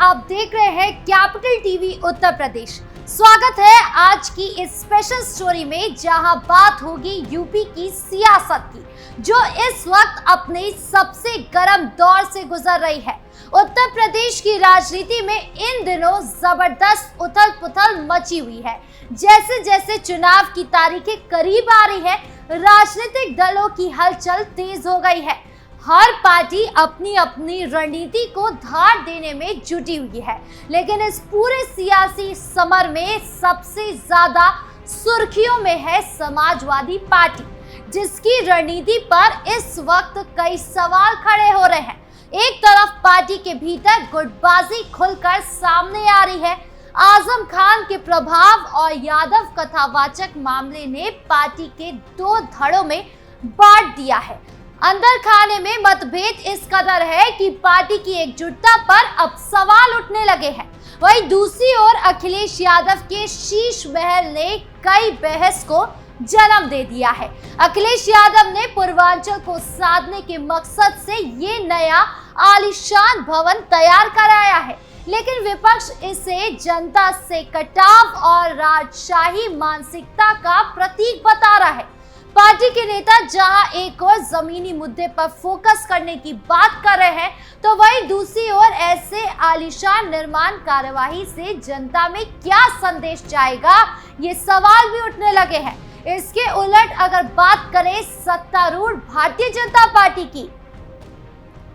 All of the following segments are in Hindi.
आप देख रहे हैं कैपिटल टीवी उत्तर प्रदेश। स्वागत है आज की इस स्पेशल स्टोरी में, जहां बात होगी यूपी की सियासत की, जो इस वक्त अपने सबसे गर्म दौर से गुजर रही है। उत्तर प्रदेश की राजनीति में इन दिनों जबरदस्त उथल पुथल मची हुई है। जैसे जैसे चुनाव की तारीखें करीब आ रही है, राजनीतिक दलों की हलचल तेज हो गई है। हर पार्टी अपनी अपनी रणनीति को धार देने में जुटी हुई है, लेकिन इस पूरे सियासी समर में सबसे ज्यादा सुर्खियों में है समाजवादी पार्टी, जिसकी रणनीति पर इस वक्त कई सवाल खड़े हो रहे हैं। एक तरफ पार्टी के भीतर गुटबाजी खुलकर सामने आ रही है। आजम खान के प्रभाव और यादव कथावाचक मामले ने पार्टी के दो धड़ों में बांट दिया है। अंदर खाने में मतभेद इस कदर है कि पार्टी की एकजुटता पर अब सवाल उठने लगे हैं। वहीं दूसरी ओर अखिलेश यादव के शीश महल ने कई बहस को जन्म दे दिया है। अखिलेश यादव ने पूर्वांचल को साधने के मकसद से ये नया आलीशान भवन तैयार कराया है, लेकिन विपक्ष इसे जनता से कटाव और राजशाही मानसिकता का प्रतीक बता रहा है। पार्टी के नेता जहां एक और जमीनी मुद्दे पर फोकस करने की बात कर रहे हैं, तो वहीं दूसरी ओर ऐसे आलीशान निर्माण कार्यवाही से जनता में क्या संदेश जाएगा, ये सवाल भी उठने लगे हैं। इसके उलट अगर बात करें सत्तारूढ़ भारतीय जनता पार्टी की,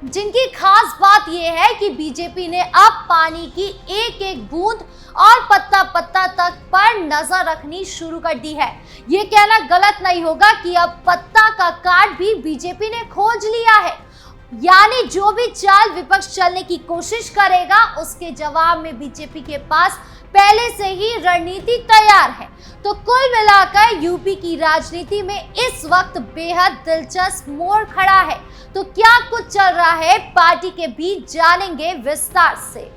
जिनकी खास बात यह है कि बीजेपी ने अब पानी की एक एक बूंद और पत्ता पत्ता तक पर नजर रखनी शुरू कर दी है। ये कहना गलत नहीं होगा कि अब पत्ता का कार्ड भी बीजेपी ने खोज लिया है, यानी जो भी चाल विपक्ष चलने की कोशिश करेगा, उसके जवाब में बीजेपी के पास पहले से ही रणनीति तैयार है। तो कुल मिलाकर यूपी की राजनीति में इस वक्त बेहद दिलचस्प मोड़ खड़ा है। तो क्या कुछ चल रहा है पार्टी के बीच, जानेंगे विस्तार से।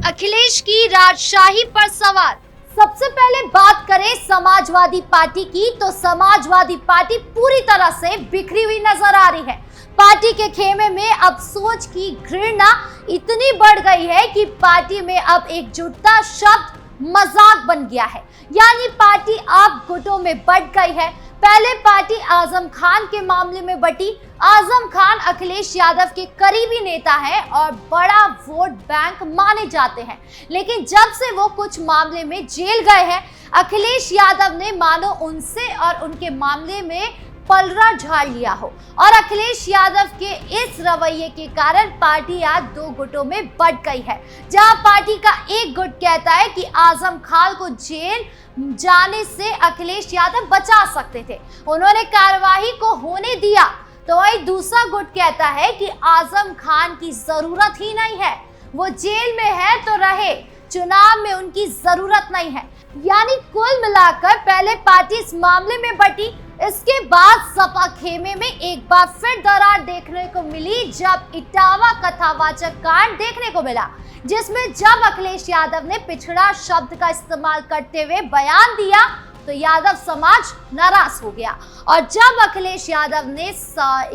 अखिलेश की राजशाही पर सवाल। सबसे पहले बात करें समाजवादी पार्टी की, तो समाजवादी पार्टी पूरी तरह से बिखरी हुई नजर आ रही है। पार्टी के खेमे में अब सोच की घृणा इतनी बढ़ गई है कि पार्टी में अब एकजुटता शब्द मजाक बन गया है, यानी पार्टी अब गुटों में बंट गई है। पहले पार्टी आजम खान के मामले में बटी। आजम खान अखिलेश यादव के करीबी नेता हैं और बड़ा वोट बैंक माने जाते हैं, लेकिन जब से वो कुछ मामले में जेल गए हैं, अखिलेश यादव ने मानो उनसे और उनके मामले में पलड़ा झाड़ लिया हो। और अखिलेश यादव के इस रवैये के कारण पार्टी आज दो गुटों में बंट गई है, जहां पार्टी का एक गुट कहता है कि आजम खान को जेल जाने से अखिलेश यादव बचा सकते थे, उन्होंने कार्यवाही को होने दिया। तो वही दूसरा गुट कहता है कि आजम खान की जरूरत ही नहीं है, वो जेल में है तो रहे, चुनाव में उनकी जरूरत नहीं है। यानी कुल मिलाकर पहले पार्टी इस मामले में बटी, इसके बाद सपा खेमे में एक बार फिर दरार देखने को मिली जब इटावा कथावाचक कांड देखने को मिला, जिसमें जब अखिलेश यादव ने पिछड़ा शब्द का इस्तेमाल करते हुए बयान दिया तो यादव समाज नाराज हो गया, और जब अखिलेश यादव ने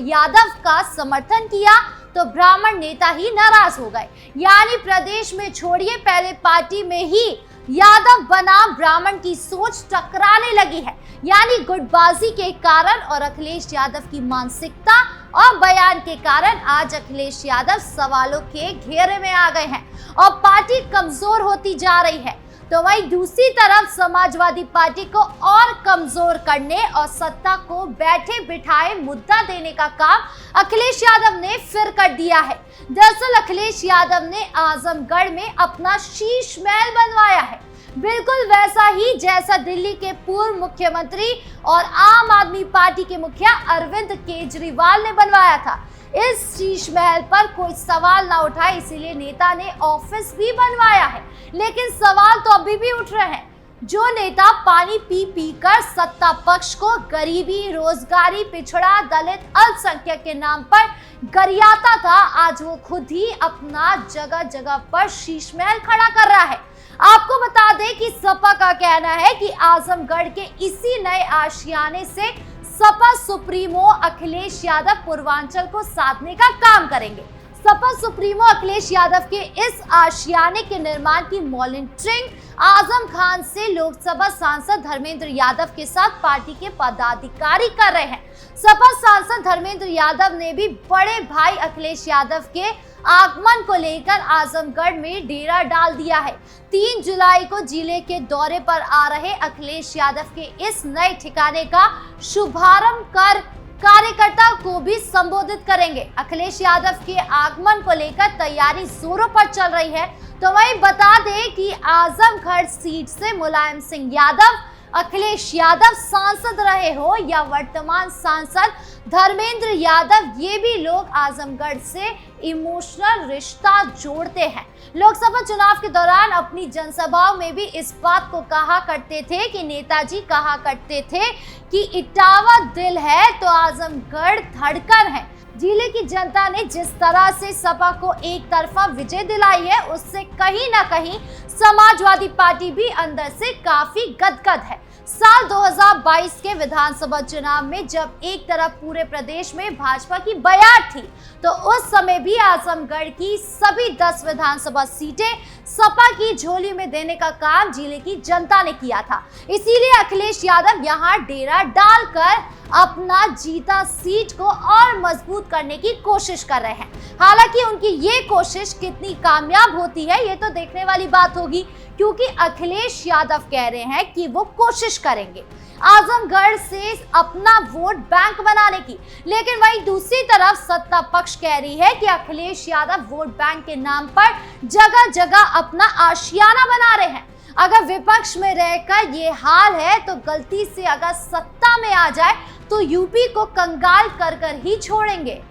यादव का समर्थन किया तो ब्राह्मण नेता ही नाराज हो गए। यानी प्रदेश में छोड़िए, पहले पार्टी में ही यादव बनाम ब्राह्मण की सोच टकराने लगी है। यानी गुटबाजी के कारण और अखिलेश यादव की मानसिकता और बयान के कारण आज अखिलेश यादव सवालों के घेरे में आ गए हैं और पार्टी कमजोर होती जा रही है। तो वहीं दूसरी तरफ समाजवादी पार्टी को और कमजोर करने और सत्ता को बैठे बिठाए मुद्दा देने का काम अखिलेश यादव ने फिर कर दिया है। दरअसल अखिलेश यादव ने आजमगढ़ में अपना शीश महल बनवाया है, बिल्कुल वैसा ही जैसा दिल्ली के पूर्व मुख्यमंत्री और आम आदमी पार्टी के मुखिया अरविंद केजरीवाल ने बनवाया था। इस शीश महल पर कोई सवाल ना उठाए, इसीलिए नेता ने ऑफिस भी बनवाया है, लेकिन सवाल तो अभी भी उठ रहे हैं। जो नेता पानी पी पी कर सत्ता पक्ष को गरीबी, रोजगारी, पिछड़ा, दलित, अल्पसंख्यक के नाम पर गरियाता था, आज वो खुद ही अपना जगह जगह पर शीश महल खड़ा कर रहा है। आपको बता दें कि सपा का कहना है कि आजमगढ़ के इसी नए आशियाने से सपा सुप्रीमो अखिलेश यादव पूर्वांचल को साधने का काम करेंगे। सपा सुप्रीमो अखिलेश यादव के इस आशियाने के निर्माण की मॉनिटरिंग आजम खान से लोकसभा सांसद धर्मेंद्र यादव के साथ पार्टी के पदाधिकारी कर रहे हैं। सपा सांसद धर्मेंद्र यादव ने भी बड़े भाई अखिलेश यादव के आगमन को लेकर आजमगढ़ में डेरा डाल दिया है। 3 जुलाई को जिले के दौरे पर आ रहे अखिलेश यादव के इस नए ठिकाने का शुभारंभ कर कार्यकर्ता को भी संबोधित करेंगे। अखिलेश यादव के आगमन को लेकर तैयारी जोरों पर चल रही है। तो वहीं बता दें कि आजमगढ़ सीट से मुलायम सिंह यादव, अखिलेश यादव सांसद रहे हो या वर्तमान सांसद धर्मेंद्र यादव, ये भी लोग आजमगढ़ से इमोशनल रिश्ता जोड़ते हैं। लोकसभा चुनाव के दौरान अपनी जनसभाओं में भी इस बात को कहा करते थे कि नेताजी कहा करते थे कि इटावा दिल है तो आजमगढ़ धड़कन है। जिले की जनता ने जिस तरह से सपा को एक तरफा विजय दिलाई है, उससे कहीं ना कहीं समाजवादी पार्टी भी अंदर से काफी गदगद है। साल 2022 के विधानसभा चुनाव में जब एक तरफ पूरे प्रदेश में भाजपा की बयार थी, तो उस समय भी आजमगढ़ की सभी 10 विधानसभा सीटें सपा की झोली में देने का काम जिले की जनता ने किया था। इसीलिए अखिलेश यादव यहां डेरा डालकर अपना जीता सीट को और मजबूत करने की कोशिश कर रहे हैं। हालांकि उनकी ये कोशिश कितनी कामयाब होती है, ये तो देखने वाली बात होगी, क्योंकि अखिलेश यादव कह रहे हैं कि वो कोशिश करेंगे आजमगढ़ से अपना वोट बैंक बनाने की। लेकिन वहीं दूसरी तरफ सत्ता पक्ष कह रही है कि अखिलेश यादव वोट बैंक के नाम पर जगह जगह अपना आशियाना बना रहे हैं। अगर विपक्ष में रहकर ये हाल है, तो गलती से अगर सत्ता में आ जाए तो यूपी को कंगाल कर ही छोड़ेंगे।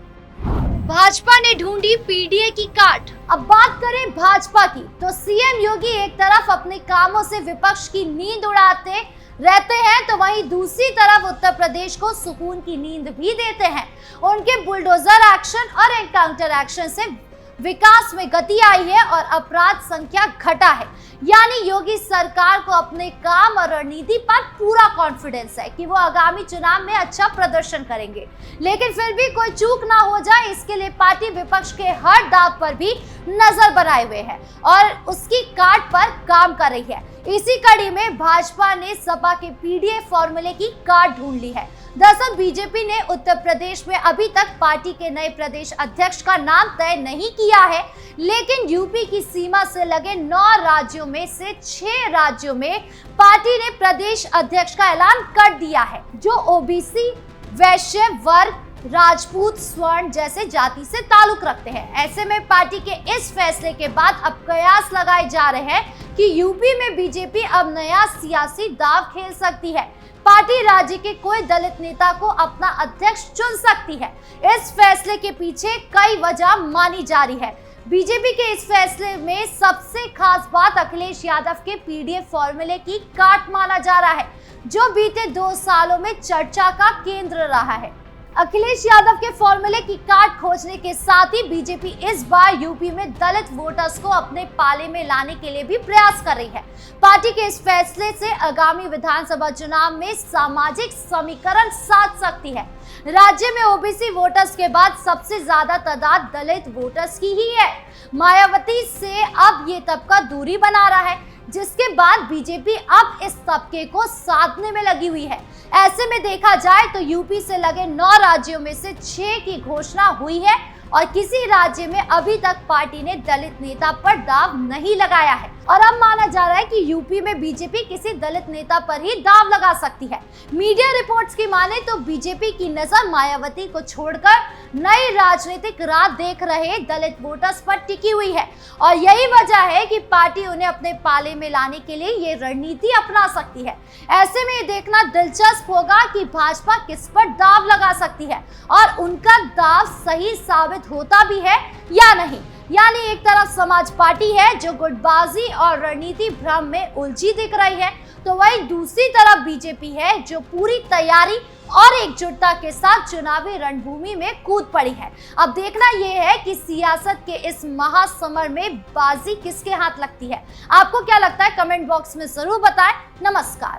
भाजपा ने ढूंढी पीडीए की काट। अब बात करें भाजपा की, तो सीएम योगी एक तरफ अपने कामों से विपक्ष की नींद उड़ाते रहते हैं, तो वहीं दूसरी तरफ उत्तर प्रदेश को सुकून की नींद भी देते हैं। उनके बुलडोजर एक्शन और एनकाउंटर एक्शन से विकास में गति आई है और अपराध संख्या घटा है। यानी योगी सरकार को अपने काम और रणनीति पर पूरा कॉन्फिडेंस है कि वो आगामी चुनाव में अच्छा प्रदर्शन करेंगे। लेकिन फिर भी कोई चूक ना हो जाए, इसके लिए पार्टी विपक्ष के हर दाव पर भी नजर बनाए हुए है और उसकी काट पर काम कर रही है। इसी कड़ी में भाजपा ने सपा के पीडीए फॉर्मूले की काट ढूंढ ली है। दरअसल बीजेपी ने उत्तर प्रदेश में अभी तक पार्टी के नए प्रदेश अध्यक्ष का नाम तय नहीं किया है, लेकिन यूपी की सीमा से लगे 9 राज्यों में से 6 राज्यों में पार्टी ने प्रदेश अध्यक्ष का ऐलान कर दिया है, जो ओबीसी, वैश्य वर्ग, राजपूत, स्वर्ण जैसे जाति से ताल्लुक रखते हैं। ऐसे में पार्टी के इस फैसले के बाद अब कयास लगाए जा रहे हैं कि यूपी में बीजेपी अब नया सियासी दांव खेल सकती है। पार्टी राज्य के कोई दलित नेता को अपना अध्यक्ष चुन सकती है। इस फैसले के पीछे कई वजह मानी जा रही है। बीजेपी के इस फैसले में सबसे खास बात अखिलेश यादव के पीडीए फॉर्मूले की काट माना जा रहा है, जो बीते 2 सालों में चर्चा का केंद्र रहा है। अखिलेश यादव के फॉर्मूले की काट खोजने के साथ ही बीजेपी इस बार यूपी में दलित वोटर्स को अपने पाले में लाने के लिए भी प्रयास कर रही है। पार्टी के इस फैसले से आगामी विधानसभा चुनाव में सामाजिक समीकरण साध सकती है। राज्य में ओबीसी वोटर्स के बाद सबसे ज्यादा तादाद दलित वोटर्स की ही है। मायावती से अब ये तबका दूरी बना रहा है, जिसके बाद बीजेपी अब इस तबके को साधने में लगी हुई है। ऐसे में देखा जाए तो यूपी से लगे 9 राज्यों में से 6 की घोषणा हुई है और किसी राज्य में अभी तक पार्टी ने दलित नेता पर दाव नहीं लगाया है। और अब माना जा रहा है कि यूपी में बीजेपी किसी दलित नेता पर ही दाव लगा सकती है। मीडिया रिपोर्ट्स की माने तो बीजेपी की नजर मायावती को छोड़कर नई राजनीतिक राह देख रहे दलित वोटर्स पर टिकी हुई है और यही वजह है कि पार्टी उन्हें अपने पाले में लाने के लिए ये रणनीति अपना सकती है। ऐसे में ये देखना दिलचस्प होगा कि भाजपा किस पर दाव लगा सकती है और उनका दाव सही साबित होता भी है या नहीं। यानी एक तरफ समाज पार्टी है जो गुटबाजी और रणनीति भ्रम में उलझी दिख रही है, तो वहीं दूसरी तरफ बीजेपी है जो पूरी तैयारी और एकजुटता के साथ चुनावी रणभूमि में कूद पड़ी है। अब देखना यह है कि सियासत के इस महासमर में बाजी किसके हाथ लगती है। आपको क्या लगता है, कमेंट बॉक्स में जरूर बताएं। नमस्कार।